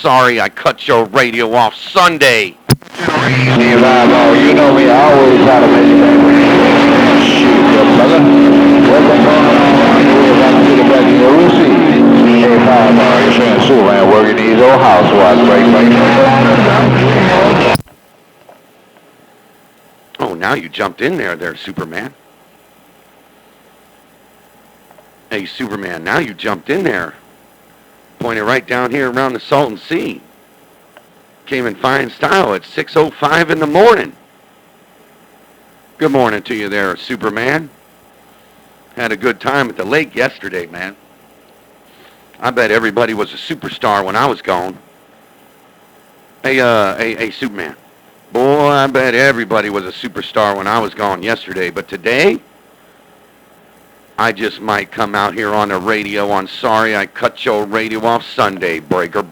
Sorry I cut your radio off Sunday. Hey, Bob, you know me, I always try to make it shoot, brother. What's been going on around here? Welcome to the back of your Lucy. Hey, Bob, your friend Superman working these old housewives, break. Oh, now you jumped in there, Superman. Hey, Superman, now you jumped in there. Pointed right down here around the Salton Sea. Came in fine style at 6:05 in the morning. Good morning to you there, Superman. Had a good time at the lake yesterday, man. I bet everybody was a superstar when I was gone. Hey, Superman. Boy, I bet everybody was a superstar when I was gone yesterday. But today, I just might come out here on the radio on Sorry I Cut Your Radio Off Sunday, breaker.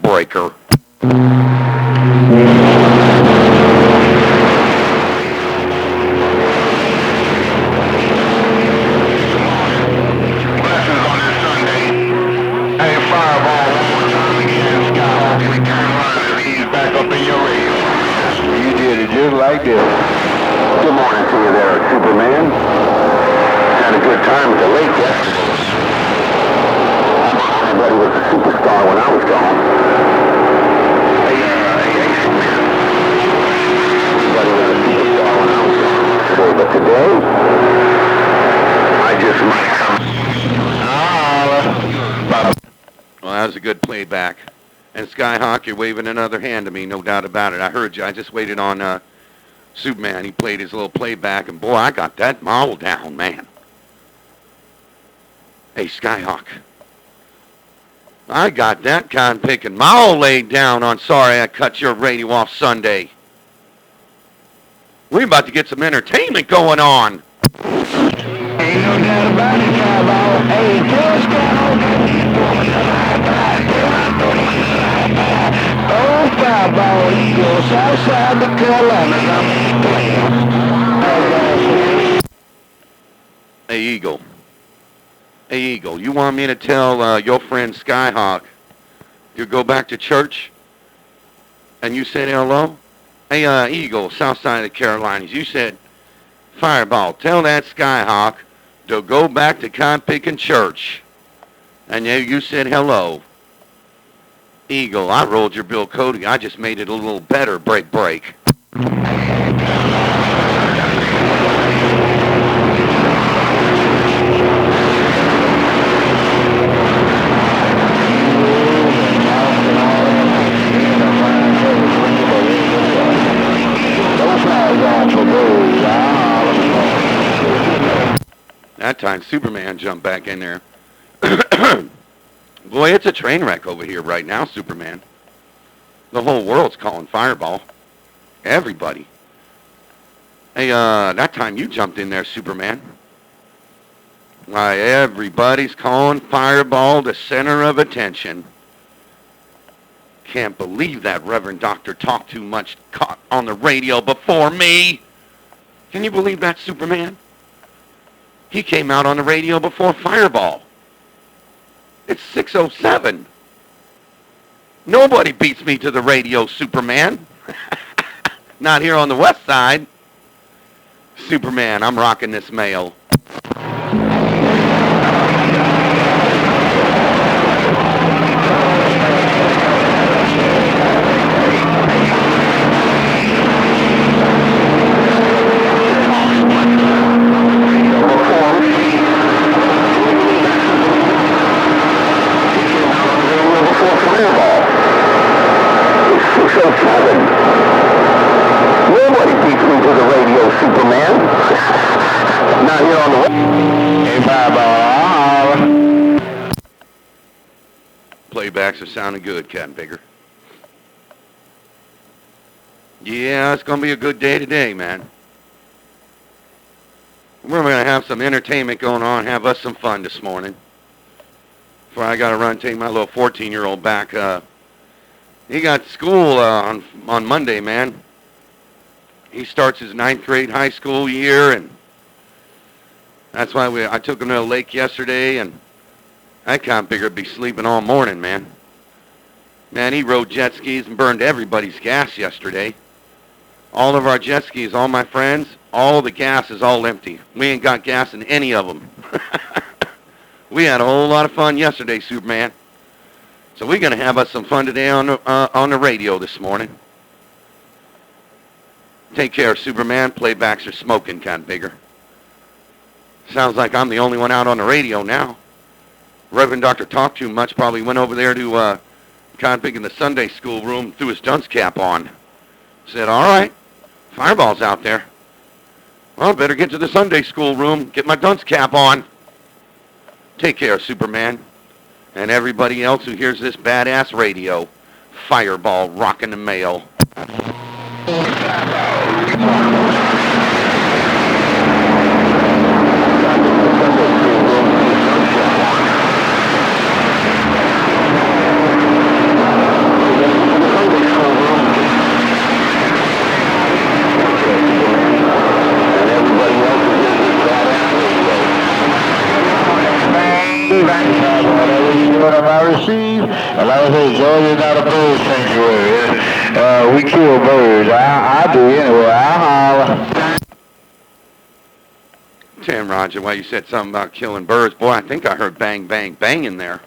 Like this. Good morning to you there, Superman. Had a good time at the lake yesterday. Everybody was a superstar when I was gone. Hey, Superman. Everybody was a superstar when I was gone today, but today, I just might come. Well, that was a good playback. And Skyhawk, you're waving another hand to me, no doubt about it. I heard you. I just waited on Superman. He played his little playback, and boy, I got that model down, man. Hey, Skyhawk. I got that cotton-picking model laid down on Sorry I Cut Your Radio Off Sunday. We're about to get some entertainment going on. Ain't no doubt about it, Cowboy. Hey, tell Skyhawk. Oh, Fireball Eagle, Southside of Carolina. Hey, Eagle, you want me to tell your friend Skyhawk you go back to church and you said hello? Hey, Eagle, Southside of the Carolinas, you said, Fireball, tell that Skyhawk to go back to cotton-picking church. And you said hello. Eagle, I rolled your Bill Cody. I just made it a little better, break. That time Superman jumped back in there. Boy, it's a train wreck over here right now, Superman. The whole world's calling Fireball. Everybody. Hey, that time you jumped in there, Superman. Why, everybody's calling Fireball the center of attention. Can't believe that Reverend Doctor talked too much caught on the radio before me. Can you believe that, Superman? He came out on the radio before Fireball. It's 6:07. Nobody beats me to the radio, Superman. Not here on the west side. Superman, I'm rocking this mail. Nobody beats me to the radio, Superman. Not here on the way. Hey, Fireball. Playbacks are sounding good, Captain Bigger. Yeah, it's going to be a good day today, man. We're going to have some entertainment going on, have us some fun this morning. Before I got to run take my little 14-year-old back. He got school on Monday, man. He starts his 9th grade high school year, and that's why I took him to the lake yesterday, and I can't figure be sleeping all morning, man. Man, he rode jet skis and burned everybody's gas yesterday. All of our jet skis, all my friends, all the gas is all empty. We ain't got gas in any of them. We had a whole lot of fun yesterday, Superman. So we're going to have us some fun today on the radio this morning. Take care, Superman. Playbacks are smoking kind of bigger. Sounds like I'm the only one out on the radio now. Reverend Dr. Talk Too Much probably went over there to Conpig in the Sunday school room, threw his dunce cap on. Said, all right, Fireball's out there. Well, better get to the Sunday school room, get my dunce cap on. Take care, Superman. And everybody else who hears this badass radio. Fireball rocking the mail. And like I say, Georgia's not a bird sanctuary. We kill birds. I do anyway. I holler. Tim Roger, why you said something about killing birds. Boy, I think I heard bang, bang, bang in there.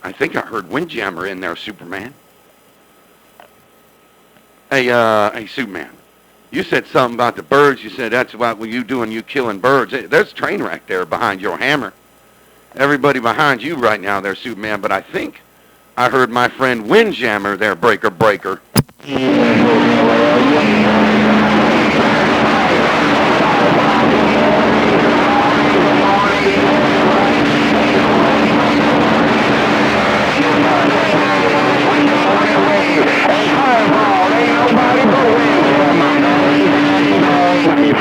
I think I heard Windjammer in there, Superman. Hey, Superman. You said something about the birds. You said that's about what you doing, you killing birds. There's a train wreck there behind your hammer. Everybody behind you right now there, Superman, but I think I heard my friend Windjammer there, breaker.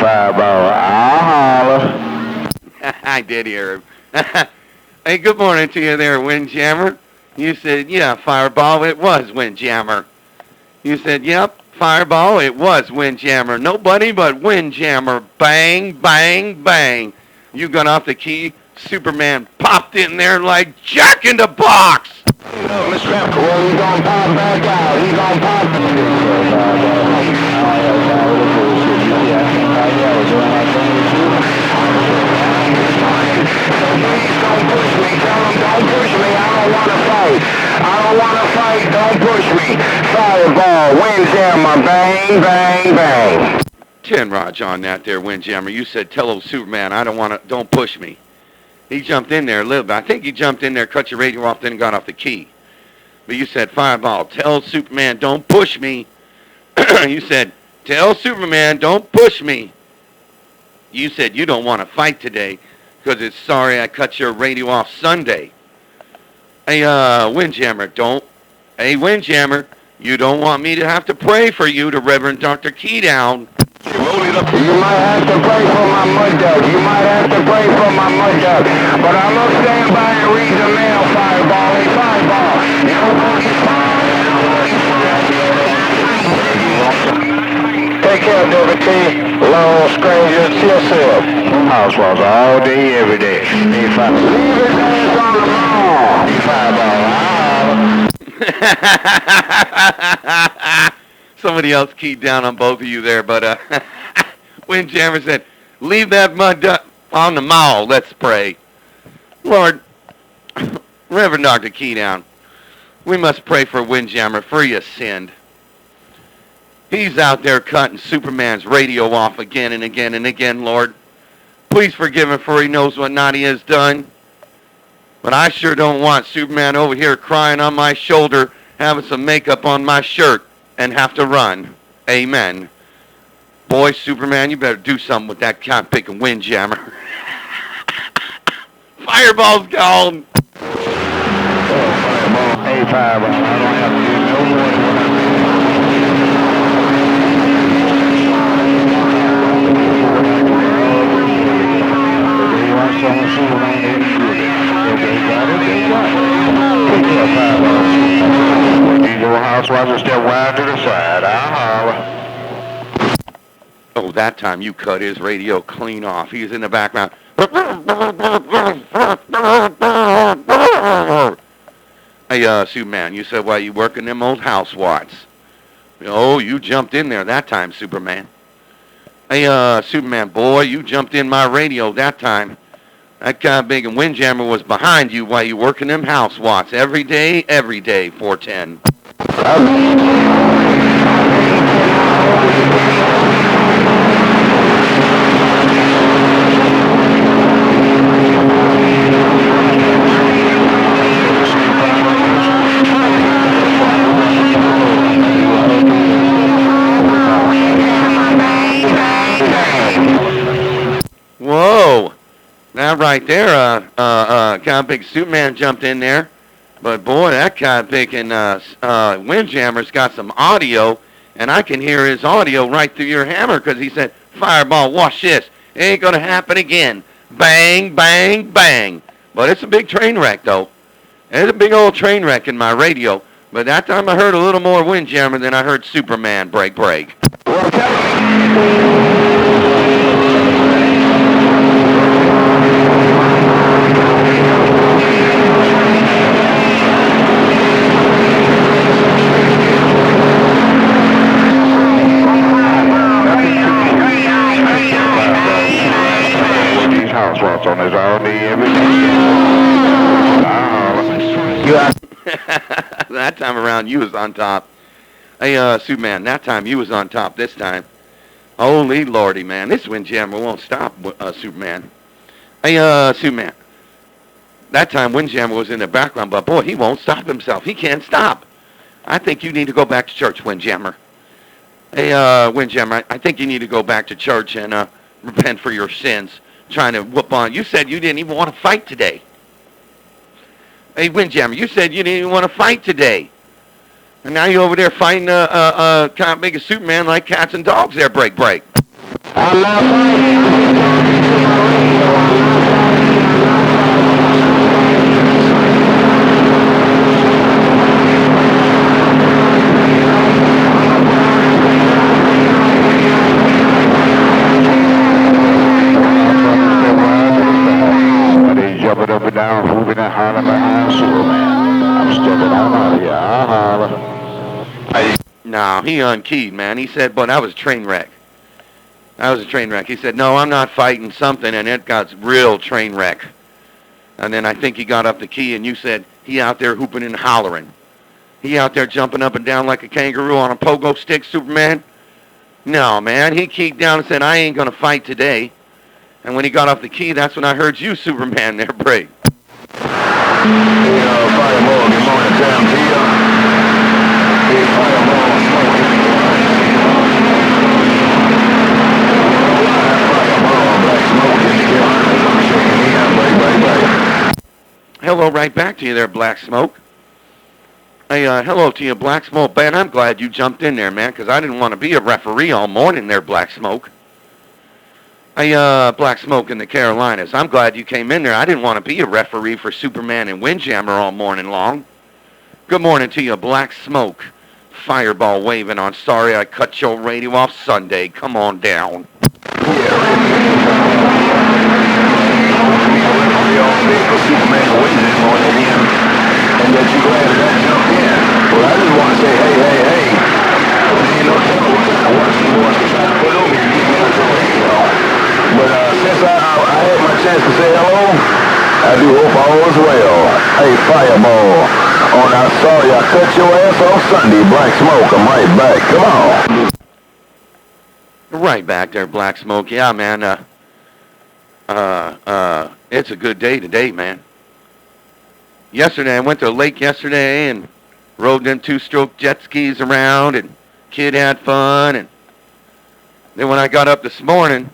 Fireball, I'll holler. I did hear him. Hey, good morning to you there, Windjammer. You said, yeah, Fireball, it was Windjammer. You said, yep, Fireball, it was Windjammer. Nobody but Windjammer. Bang, bang, bang. You got off the key. Superman popped in there like Jack in the Box. Mr. Pepper, well, we gonna pop back out. We gonna Don't push me, I don't wanna fight, don't push me. Fireball, Windjammer, bang, bang, bang. 10 Raj on that there, Windjammer. You said, tell old Superman, don't push me. He jumped in there a little bit. I think he jumped in there, cut your radio off, then got off the key. But you said, Fireball, tell Superman, don't push me. You said, tell Superman, don't push me. You said you don't want to fight today because it's sorry I cut your radio off Sunday. Hey, Windjammer, Hey, Windjammer, you don't want me to have to pray for you to Reverend Dr. Keydown. You might have to pray for my mud dog. But I'm going to stand by and read the mail, Fireball. Hey, Fireball. Take care, David T. Lone stranger to yourself. Housewives all day, every day. Hey, Fireball. Leave his ass on the lawn. Hey, Fireball. Somebody else keyed down on both of you there, but Windjammer said, leave that mud on the mall. Let's pray. Lord, Reverend Dr. Keydown, we must pray for Windjammer, for he has sinned. He's out there cutting Superman's radio off again and again and again, Lord. Please forgive him, for he knows what not he has done. But I sure don't want Superman over here crying on my shoulder, having some makeup on my shirt, and have to run. Amen. Boy, Superman, you better do something with that cotton-picking Windjammer. Fireball's gone. Hey, Fireball, I don't have to do no more. Housewives step wide to the side. I'll holler. Oh, that time you cut his radio clean off. He's in the background. Hey, Superman, you said, well, you working them old house watts. Oh, you jumped in there that time, Superman. Hey, Superman, boy, you jumped in my radio that time. That guy big and Windjammer was behind you while you working them house watts every day, 410. Whoa. That right there, kind of big Superman jumped in there. But boy, that guy big and Windjammer's got some audio, and I can hear his audio right through your hammer because he said, Fireball, watch this. It ain't going to happen again. Bang, bang, bang. But it's a big train wreck, though. It's a big old train wreck in my radio. But that time I heard a little more Windjammer than I heard Superman break, break. On his RV every That time around, you was on top. Hey, Superman, that time you was on top this time. Holy lordy, man. This Windjammer won't stop, Superman. Hey, Superman. That time Windjammer was in the background, but boy, he won't stop himself. He can't stop. I think you need to go back to church, Windjammer. Hey, Windjammer, I think you need to go back to church and repent for your sins. Trying to whoop on. You said you didn't even want to fight today. Hey, Windjammer, you said you didn't even want to fight today. And now you're over there fighting can't make a Superman like cats and dogs there, break, break. I'm not fighting. Up and down, moving and hollering behind Superman. I'm stepping on out of here. I'll holler. No, he unkeyed, man. He said, but that was a train wreck. That was a train wreck. He said, no, I'm not fighting something, and it got real train wreck. And then I think he got up the key, and you said, he out there hooping and hollering. He out there jumping up and down like a kangaroo on a pogo stick, Superman. No, man, he keyed down and said, I ain't going to fight today. And when he got off the key, that's when I heard you, Superman, there, break. Fireball, good morning, Sam. Hey, Fireball, Hello, right back to you there, Black Smoke. Hey, hello to you, Black Smoke. Man, I'm glad you jumped in there, man, because I didn't want to be a referee all morning there, Black Smoke. Hey, Black Smoke in the Carolinas. I'm glad you came in there. I didn't want to be a referee for Superman and Windjammer all morning long. Good morning to you, Black Smoke. Fireball waving on Sorry I Cut Your Radio Off Sunday. Come on down. Well, I just want to say, hey. You know, but since I had my chance to say hello, I do hope all is well. Hey, Fireball, on I'm Sorry I Cut Your Ass Off Sunday, Black Smoke, I'm right back. Come on. Right back there, Black Smoke. Yeah, man. It's a good day today, man. Yesterday, I went to a lake yesterday and rode them two-stroke jet skis around, and kid had fun. And then when I got up this morning,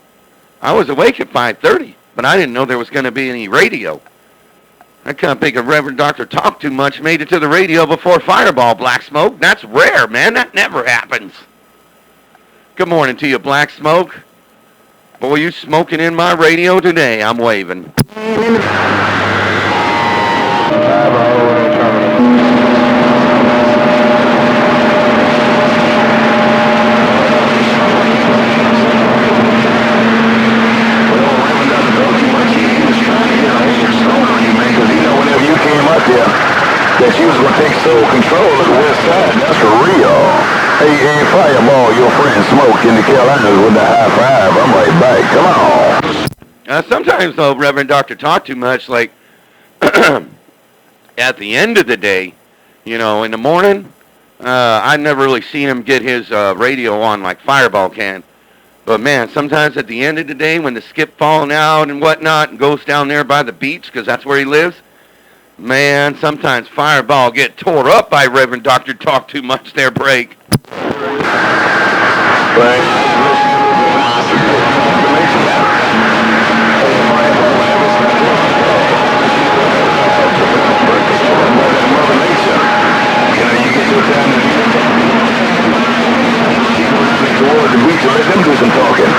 I was awake at 5:30, but I didn't know there was going to be any radio. I can't think a Reverend Doctor talked too much, made it to the radio before Fireball, Black Smoke. That's rare, man. That never happens. Good morning to you, Black Smoke. Boy, you smoking in my radio today. I'm waving. That she was Hey, Fireball, your friend Smoke in the Carolinas with the high five. I'm right back. Come on. Sometimes, though, Reverend Doctor talk too much, like, at the end of the day, you know, in the morning, I've never really seen him get his radio on like Fireball can. But, man, sometimes at the end of the day when the skip falling out and whatnot and goes down there by the beach because that's where he lives, man, sometimes Fireball get tore up by Reverend Doctor talk too much there, break. Toward the beach and let them do some talking.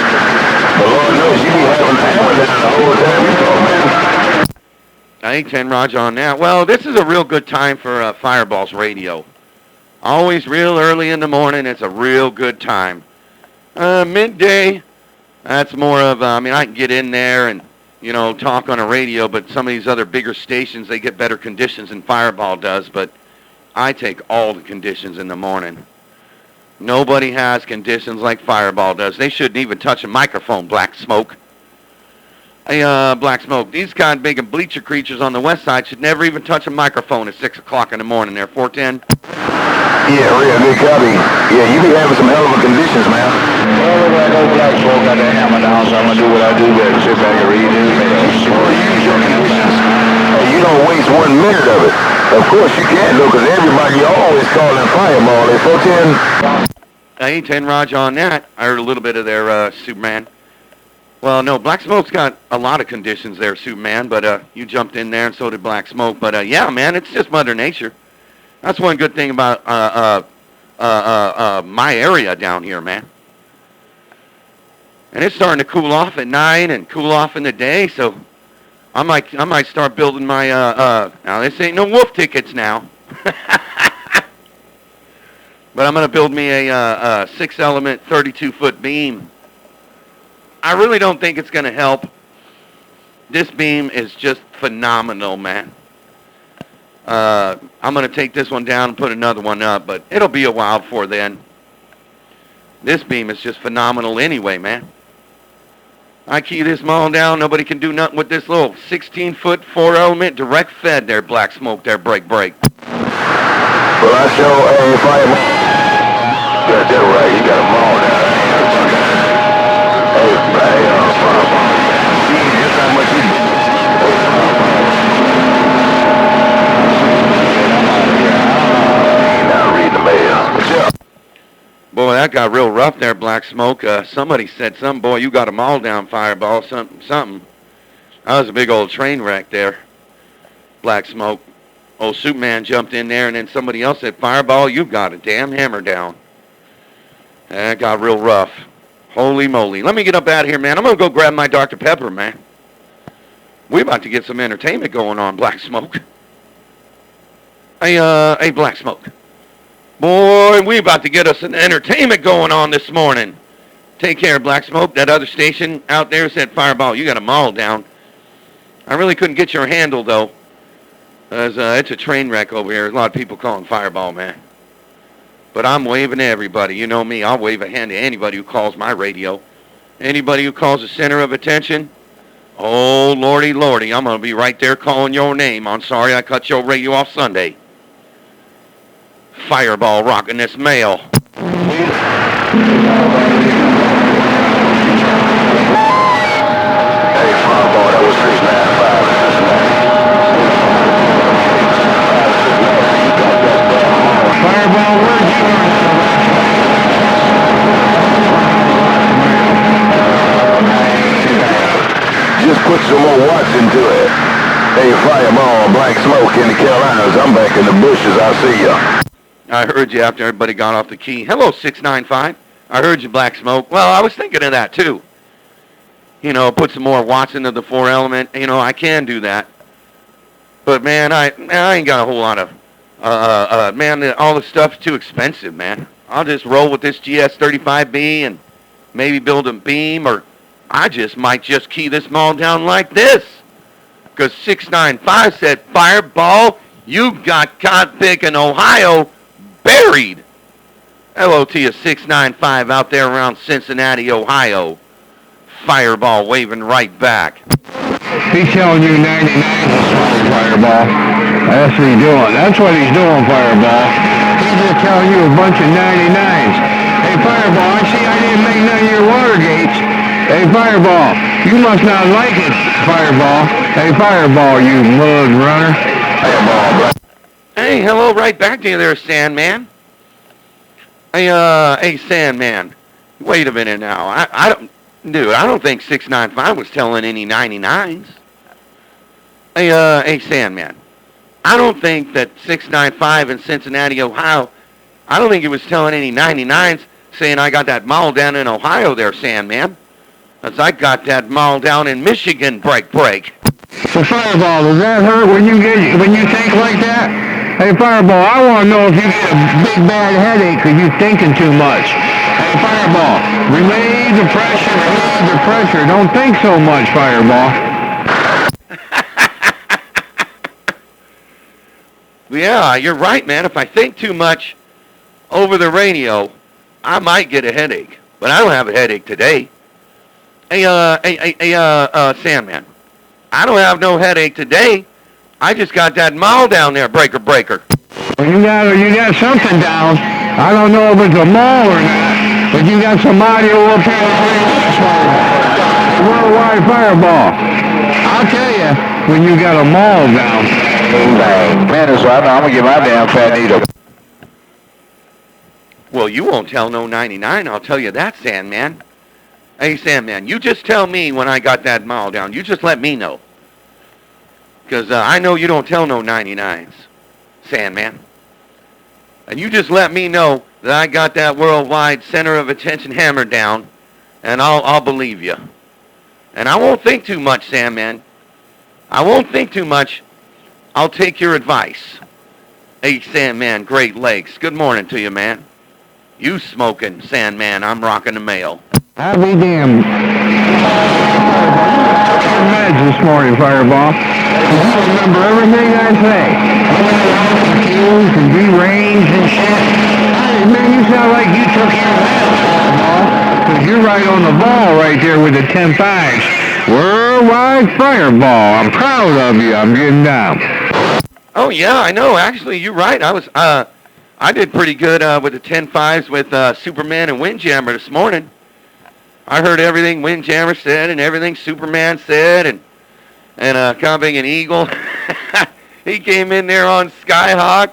The Lord knows you be having hammer down the whole time you talk, man. I ain't 10 Roger on that. Well, this is a real good time for Fireball's radio. Always real early in the morning. It's a real good time. Midday, that's more of, I mean, I can get in there and, you know, talk on a radio, but some of these other bigger stations, they get better conditions than Fireball does, but I take all the conditions in the morning. Nobody has conditions like Fireball does. They shouldn't even touch a microphone, Black Smoke. Hey, Black Smoke, these kind of big and bleacher creatures on the west side should never even touch a microphone at 6 o'clock in the morning there, 410. Yeah, real good copy. Yeah, you be having some hell of a conditions, man. Well, look like old Black Smoke got the hammer down, so I'm going to do what I do better. Sit back and read this mail. Sure, use your conditions. Hey, you don't waste 1 minute of it. Of course you can't, though, because everybody always calling Fireball at 410. I ain't 10 Roger on that. I heard a little bit of their Superman. Well, no, Black Smoke's got a lot of conditions there, Superman, but you jumped in there and so did Black Smoke. But yeah, man, it's just Mother Nature. That's one good thing about my area down here, man. And it's starting to cool off at night and cool off in the day, so I might start building my now this ain't no wolf tickets now. But I'm going to build me a 6-element 32-foot beam. I really don't think it's going to help. This beam is just phenomenal, man. I'm going to take this one down and put another one up, but it'll be a while before then. This beam is just phenomenal anyway, man. I key this mall down. Nobody can do nothing with this little 16-foot 4-element direct fed there, Black Smoke there, break. Well, I show a Fireball. Got that right. You got them all down there. Hey, Fireball. See just how much you do. Not reading the mail. Boy, that got real rough there, Black Smoke. Somebody said something. Boy, you got them all down, Fireball. Something. That was a big old train wreck there, Black Smoke. Old Superman jumped in there, and then somebody else said, Fireball, you got a damn hammer down. That got real rough. Holy moly. Let me get up out of here, man. I'm going to go grab my Dr. Pepper, man. We're about to get some entertainment going on, Black Smoke. Hey, Black Smoke. Boy, we about to get us an entertainment going on this morning. Take care, Black Smoke. That other station out there said, Fireball, you got them all down. I really couldn't get your handle, though. It's a train wreck over here. There's a lot of people calling Fireball, man. But I'm waving to everybody. You know me. I'll wave a hand to anybody who calls my radio. Anybody who calls the center of attention, oh, lordy, I'm going to be right there calling your name. I'm sorry I cut your radio off Sunday. Fireball rocking this mail. Hey, Fireball, that was 695. Fireball, where'd you just put some more watts into it. Hey, Fireball, Black Smoke in the Carolinas. I'm back in the bushes. I'll see ya. I heard you after everybody got off the key. Hello, 695. I heard you, Black Smoke. Well, I was thinking of that, too. You know, put some more watts into the 4-element. You know, I can do that. But, man, I ain't got a whole lot of... man, all the stuff's too expensive, man. I'll just roll with this GS35B and maybe build a beam, or I might just key this mall down like this. Because 695 said, Fireball, you got Codpick in Ohio buried. Hello to you, 695 out there around Cincinnati, Ohio. Fireball waving right back. He's telling you 99 Fireball. That's what he's doing. That's what he's doing, Fireball. He's just telling you a bunch of 99s. Hey, Fireball, I see I didn't make none of your water gates. Hey, Fireball, you must not like it, Fireball. Hey, Fireball, you mud runner. Fireball, bro. Hey, hello right back to you there, Sandman. Hey, Sandman. Wait a minute now. I don't think 695 was telling any 99s. Hey, Sandman. I don't think that 695 in Cincinnati, Ohio, I don't think it was telling any 99s saying I got that mall down in Ohio there, Sandman. Because I got that mall down in Michigan, break. So, Fireball, does that hurt when you think like that? Hey, Fireball, I want to know if you get a big bad headache because you're thinking too much. Hey, Fireball, relieve the pressure. Don't think so much, Fireball. Yeah, you're right, man. If I think too much over the radio, I might get a headache. But I don't have a headache today. Hey, Sandman. I don't have no headache today. I just got that mall down there, breaker. Well, you got something down. I don't know if it's a mall or not, but you got some audio up here. Worldwide Fireball. I'll tell you when you got a mall down. Man, so I'm going to get my damn fat needle. Well, you won't tell no 99, I'll tell you that, Sandman. Hey, Sandman, you just tell me when I got that mall down. You just let me know. Because I know you don't tell no 99s, Sandman. And you just let me know that I got that worldwide center of attention hammered down, and I'll believe you. And I won't think too much, Sandman. I won't think too much. I'll take your advice. Hey, Sandman, Great Lakes. Good morning to you, man. You smoking, Sandman. I'm rocking the mail. I'll be damned. Meds this morning, Fireball. You remember everything I say. Confused and deranged and shit. Hey, man, you sound like you took your meds, Fireball. Because you're right on the ball right there with the 10-5s. Worldwide Fireball. I'm proud of you. I'm getting down. Oh, yeah, I know. Actually, you're right. I did pretty good with the 10-5s with Superman and Windjammer this morning. I heard everything Windjammer said and everything Superman said and Combing an Eagle. He came in there on Skyhawk,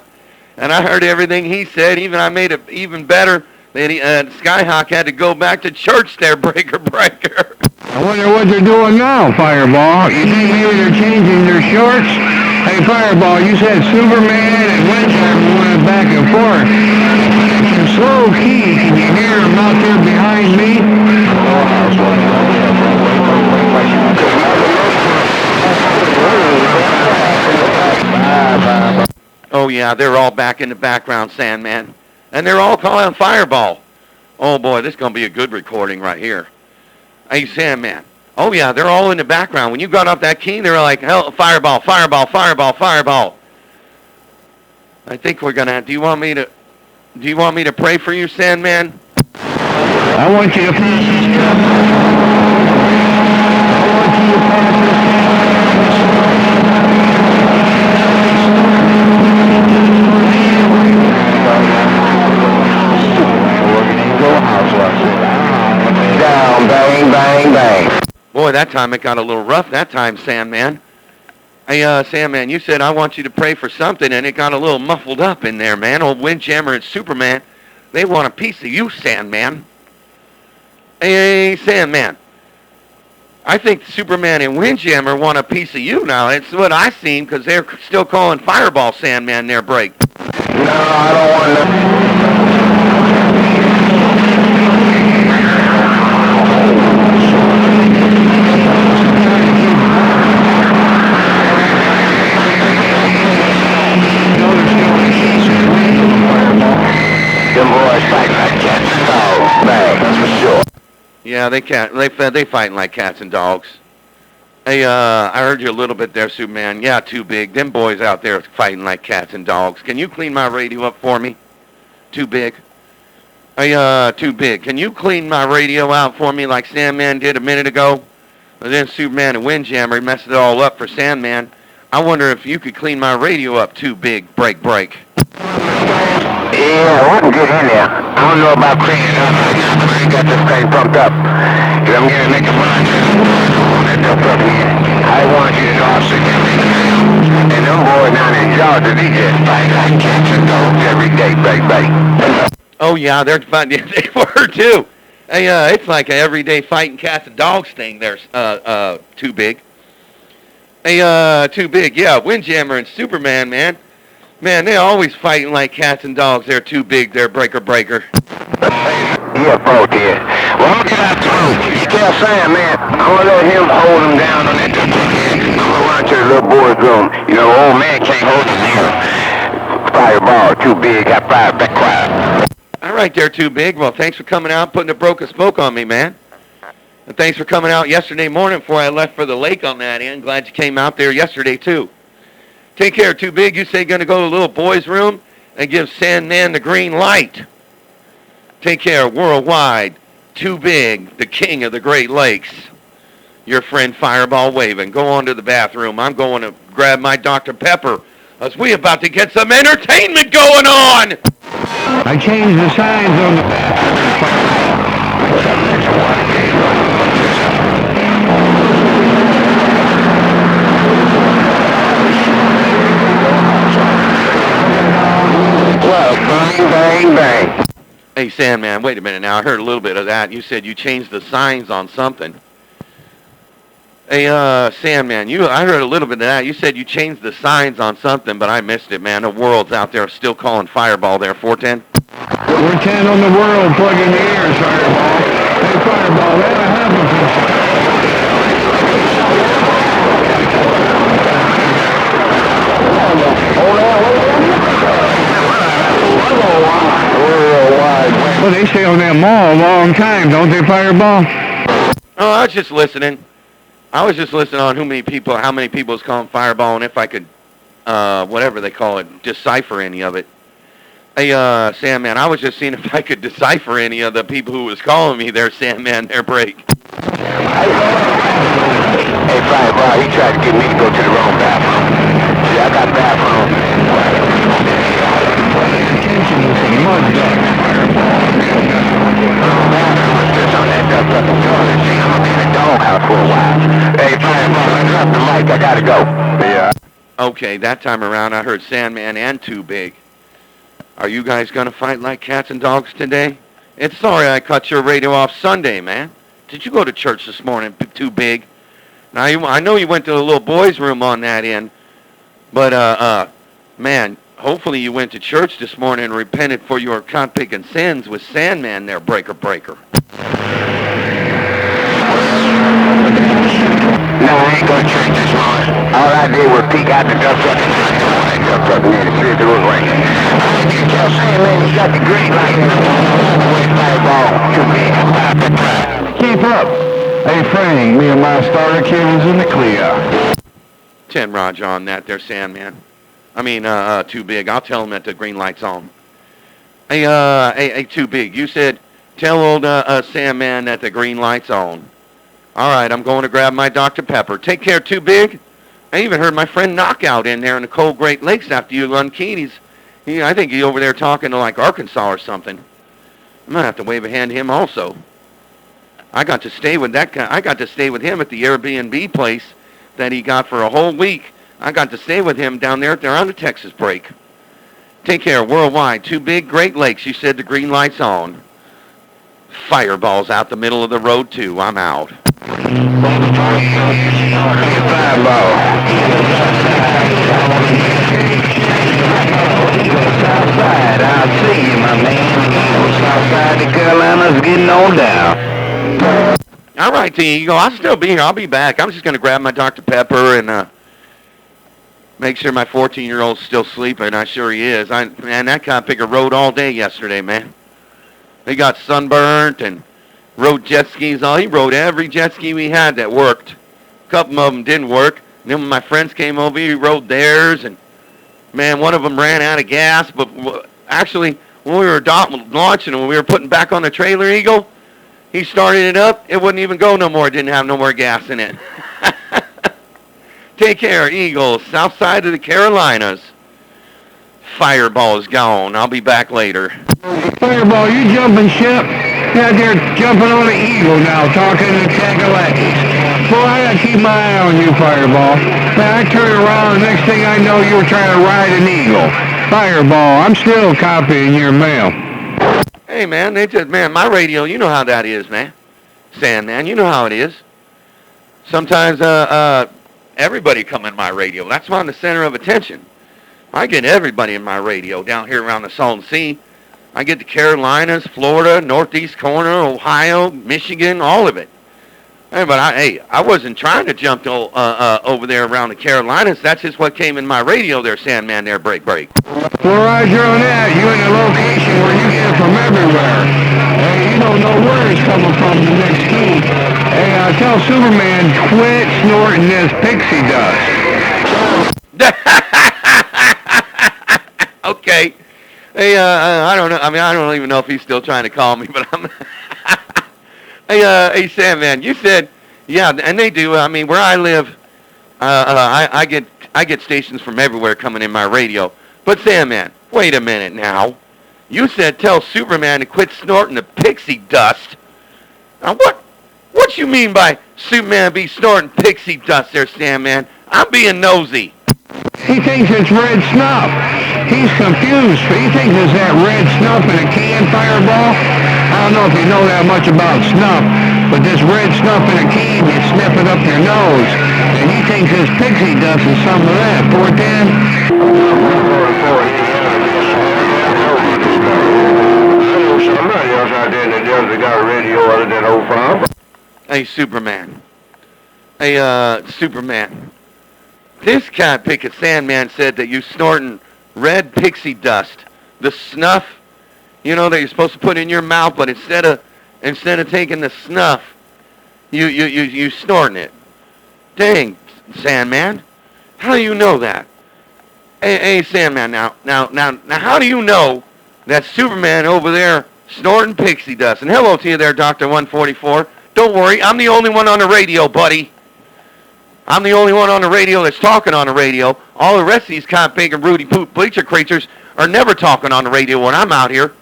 and I heard everything he said. I made it even better. Skyhawk had to go back to church there, breaker. I wonder what they're doing now, Fireball. You think maybe they're changing their shorts? Hey, Fireball, you said Superman and Windjammer went back and forth. Slow key, can you hear them out there behind me? Oh, yeah, they're all back in the background, Sandman. And they're all calling Fireball. Oh, boy, this is going to be a good recording right here. Hey, Sandman. Oh, yeah, they're all in the background. When you got off that key, they were like, hell, Fireball. I think we're going to... Do you want me to pray for you, Sandman? I want you to pass this cup. I want you to pass this down, bang. Boy, that time it got a little rough that time, Sandman. Hey, Sandman, you said I want you to pray for something, and it got a little muffled up in there, man. Old Windjammer and Superman, they want a piece of you, Sandman. Hey, Sandman. I think Superman and Windjammer want a piece of you now. It's what I seen, because they're still calling Fireball, Sandman, their break. No, I don't want to. Yeah, they can't. They fighting like cats and dogs. Hey, I heard you a little bit there, Superman. Yeah, too big. Them boys out there fighting like cats and dogs. Can you clean my radio up for me? Too big. Hey, Too Big, can you clean my radio out for me like Sandman did a minute ago? And then Superman and Windjammer messed it all up for Sandman. I wonder if you could clean my radio up, Too Big. Break. Yeah, I wouldn't get in there. I don't know about cleaning up right now, but I ain't got this thing pumped up. If I'm gonna make a run on that dump up here, I want you to know I'm sitting there in the field. And them boys down in Georgia, they just fight like cats and dogs every day, baby. Oh, yeah, they're fun. Yeah, they were, too. Hey, it's like an everyday fighting cats and dogs thing there, Too Big. Hey, Too Big, yeah, Windjammer and Superman, man. Man, they're always fighting like cats and dogs. They're Too Big. They're breaker. Yeah, both here. Well, I'm gonna get out too. You tell Sam, man, I'm gonna let him hold him down on that dump truck here. I'm gonna run to the little boy's room. You know, old man can't hold him here. Fireball, Too Big, got fired back quiet. All right there, Too Big. Well, thanks for coming out and putting a broken smoke on me, man. And thanks for coming out yesterday morning before I left for the lake on that end. Glad you came out there yesterday, too. Take care, Too Big. You say you're going to go to the little boy's room and give Sandman the green light. Take care, worldwide. Too Big, the king of the Great Lakes. Your friend Fireball waving. Go on to the bathroom. I'm going to grab my Dr. Pepper as we about to get some entertainment going on. I changed the signs on the... Well, bang. Hey, Sandman, wait a minute now. I heard a little bit of that. You said you changed the signs on something. Hey, Sandman, I heard a little bit of that. You said you changed the signs on something, but I missed it, man. The world's out there still calling Fireball there, 410. 410 on the world, plug in the ears, Fireball. Hey, Fireball, what happened to you? Well, they stay on that mall a long time, don't they, Fireball? Oh, I was just listening. I was just listening on how many people is calling Fireball, and if I could, whatever they call it, decipher any of it. Hey, Sandman, I was just seeing if I could decipher any of the people who was calling me there, Sandman, their break. Hey, Fireball, he tried to get me to go to the wrong bathroom. See, I got bathroom. Attention, you see, mud duck. Hey, Fireball, I dropped the mic. I gotta go. Yeah. Okay, that time around I heard Sandman and Too Big. Are you guys gonna fight like cats and dogs today? It's sorry I cut your radio off Sunday, man. Did you go to church this morning, Too Big? Now, I know you went to the little boy's room on that end, but, man, hopefully you went to church this morning and repented for your cot-picking sins with Sandman there, breaker. No, I ain't going to church this morning. All I did was peek out the dump truck and I saw that dump truck and then it was raining. I can tell Sandman he got the green light. Fireball, Too Big. Keep up. Hey, Frank, me and my starter kid is in the clear. 10 Roger on that there, Sandman. I mean, Too Big. I'll tell him that the green light's on. Hey, Too Big. You said, tell old Sandman that the green light's on. All right, I'm going to grab my Dr. Pepper. Take care, Too Big. I even heard my friend Knockout in there in the cold Great Lakes after you unkeyed. I think he's over there talking to, like, Arkansas or something. I'm going to have to wave a hand to him also. I got to stay with that guy. I got to stay with him at the Airbnb place that he got for a whole week. I got to stay with him down there on the Texas break. Take care, worldwide. Too Big, Great Lakes. You said the green light's on. Fireball's out the middle of the road, too. I'm out. Southside, I'll see you, my man. Southside, the Carolinas getting on down. All right, T. Eagle. I'll still be here. I'll be back. I'm just going to grab my Dr. Pepper and make sure my 14-year-old's still sleeping. I'm sure he is. Man, that cop-picker rode all day yesterday, man. He got sunburnt and rode jet skis. He rode every jet ski we had that worked. A couple of them didn't work. And then when my friends came over, he rode theirs. And, man, one of them ran out of gas. But actually, when we were launching and we were putting back on the trailer, Eagle, he started it up. It wouldn't even go no more. It didn't have no more gas in it. Take care, Eagle. South side of the Carolinas. Fireball is gone. I'll be back later. Fireball, you jumping ship? You're out there jumping on an Eagle now, talking to Chakalakis. Boy, I gotta keep my eye on you, Fireball. Man, I turn around, and next thing I know, you were trying to ride an Eagle. Fireball, I'm still copying your mail. Hey, man, my radio, you know how that is, man. Sandman, you know how it is. Sometimes, everybody come in my radio. That's why I'm the center of attention. I get everybody in my radio down here around the Salton Sea. I get the Carolinas, Florida, Northeast corner, Ohio, Michigan, all of it. Hey, but I wasn't trying to jump over there around the Carolinas. That's just what came in my radio there, Sandman, there, break. Well, Roger on that. You in a location where you get it from everywhere. Hey, you don't know where it's coming from the next key. Hey, tell Superman, quit snorting this pixie dust. Okay. Hey, I don't know. I mean, I don't even know if he's still trying to call me, but I'm... Hey, Sandman, you said, yeah, and they do. I mean, where I live, I get stations from everywhere coming in my radio. But Sandman, wait a minute now. You said tell Superman to quit snorting the pixie dust. Now what you mean by Superman be snorting pixie dust there, Sandman? I'm being nosy. He thinks it's red snuff. He's confused. He thinks it's that red snuff in a can, Fireball. I don't know if you know that much about snuff, but this red snuff in a can, you sniff it up your nose. And he thinks his pixie dust is some of that. 410? Somebody else out there in the desert got a radio other than 05. Hey, Superman. Hey, Superman. This guy, Picket Sandman, said that you snorting red pixie dust, the snuff, you know, that you're supposed to put in your mouth, but instead of taking the snuff, you snorting it. Dang, Sandman, how do you know that? Hey, Sandman, now, how do you know that Superman over there snorting pixie dust? And hello to you there, Dr. 144. Don't worry, I'm the only one on the radio, buddy. I'm the only one on the radio that's talking on the radio. All the rest of these kind of big and Rudy Poop bleacher creatures are never talking on the radio when I'm out here.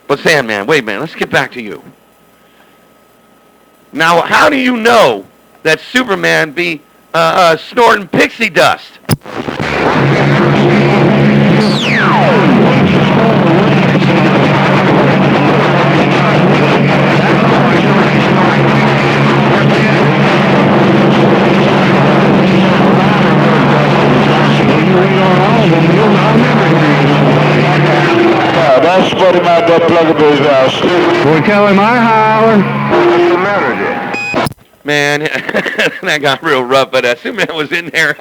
But Sandman, wait a minute, let's get back to you. Now, how do you know that Superman be snorting pixie dust? That's what him out there plugging his house. We'll tell him I holler. What's the matter then? Man, that got real rough, but Superman was in there.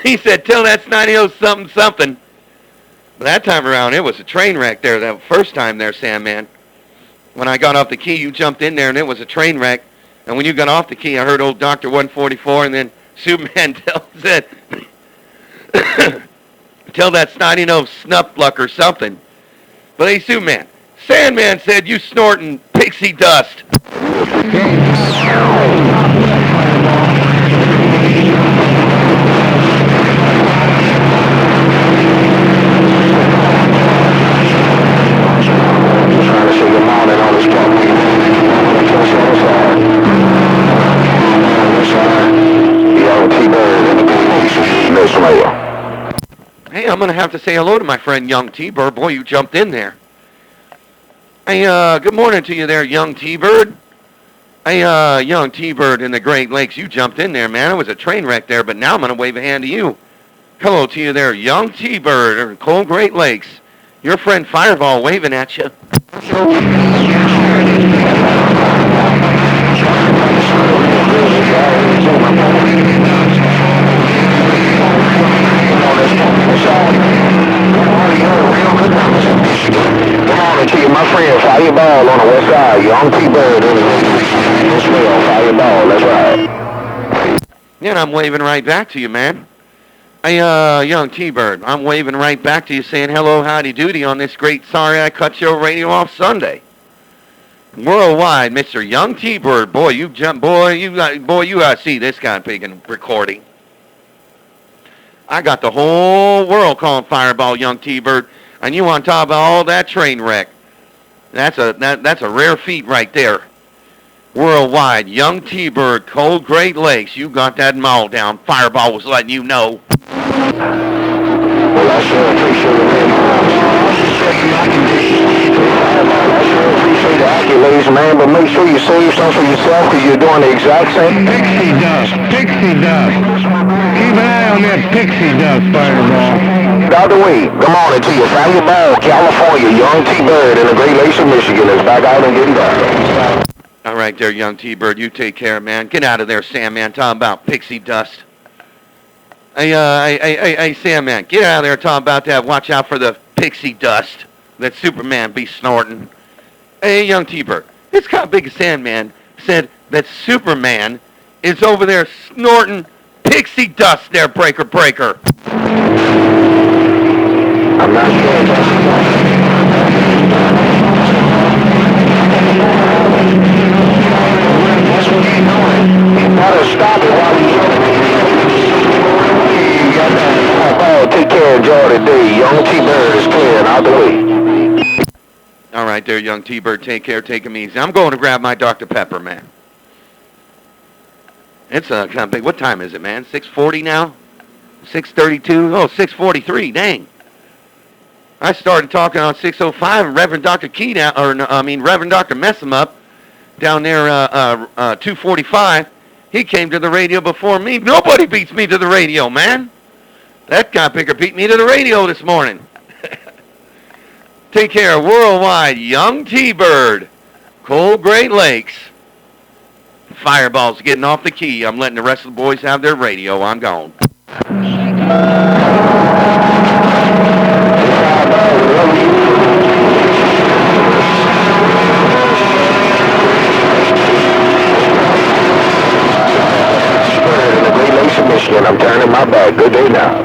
He said, tell that snotty-o something. But that time around, it was a train wreck there. That first time there, Sandman. When I got off the key, you jumped in there, and it was a train wreck. And when you got off the key, I heard old Dr. 144, and then Superman said, tell that snotty-nosed snuffluck or something. But hey, Superman, Sandman said you snorting pixie dust. Hey, I'm going to have to say hello to my friend Young T-Bird. Boy, you jumped in there. Hey, good morning to you there, Young T-Bird. Hey, Young T-Bird in the Great Lakes, you jumped in there, man. It was a train wreck there, but now I'm going to wave a hand to you. Hello to you there, Young T-Bird in Cold Great Lakes. Your friend Fireball waving at you. Come on to you, my friend, Fireball on the west side. Young T-Bird in this way, Fireball, that's right. Yeah, and I'm waving right back to you, man. Hey, young T-Bird, I'm waving right back to you saying hello, howdy doody on this great Sorry I Cut Your Radio Off Sunday. Worldwide, Mr. Young T-Bird, boy, you gotta see this guy picking recording. I got the whole world calling Fireball Young T-Bird, and you want to talk about all that train wreck. That's a rare feat right there. Worldwide, Young T-Bird, Cold Great Lakes, you got that maul down. Fireball was letting you know. Well, I sure appreciate it, man. I'll just show you my condition. I sure appreciate the accolades, man, but make sure you save some for yourself because you're doing the exact same. Pixie dust. Pixie dust. Keep an eye on that pixie dust, Fireball. Out the way. Come on into your Fireball, California. Young T-Bird in the Great Lakes of Michigan is back out and getting down. All right there, Young T-Bird, you take care, man. Get out of there, Sandman, talking about pixie dust. Hey, Sandman, get out of there talking about that. Watch out for the pixie dust that Superman be snorting. Hey, Young T-Bird, this kind of big Sandman said that Superman is over there snorting pixie dust there, Breaker. I'm not sure gotta stop it while take care, enjoy the day. Young T-Bird is clearing out the way. All right there, Young T-Bird, take care, take him easy. I'm going to grab my Dr. Pepper, man. It's kind of big. What time is it, man? 6:40 now? 6:32? Oh, 6:43. Dang. I started talking on 6:05, and Reverend Dr. Reverend Dr. Mess-em-up down there, 245. He came to the radio before me. Nobody beats me to the radio, man. That guy picker beat me to the radio this morning. Take care, worldwide, Young T-Bird, Cold Great Lakes. Fireball's getting off the key. I'm letting the rest of the boys have their radio. I'm gone. In the Great Lakes of Michigan, I'm turning my back. Good day now.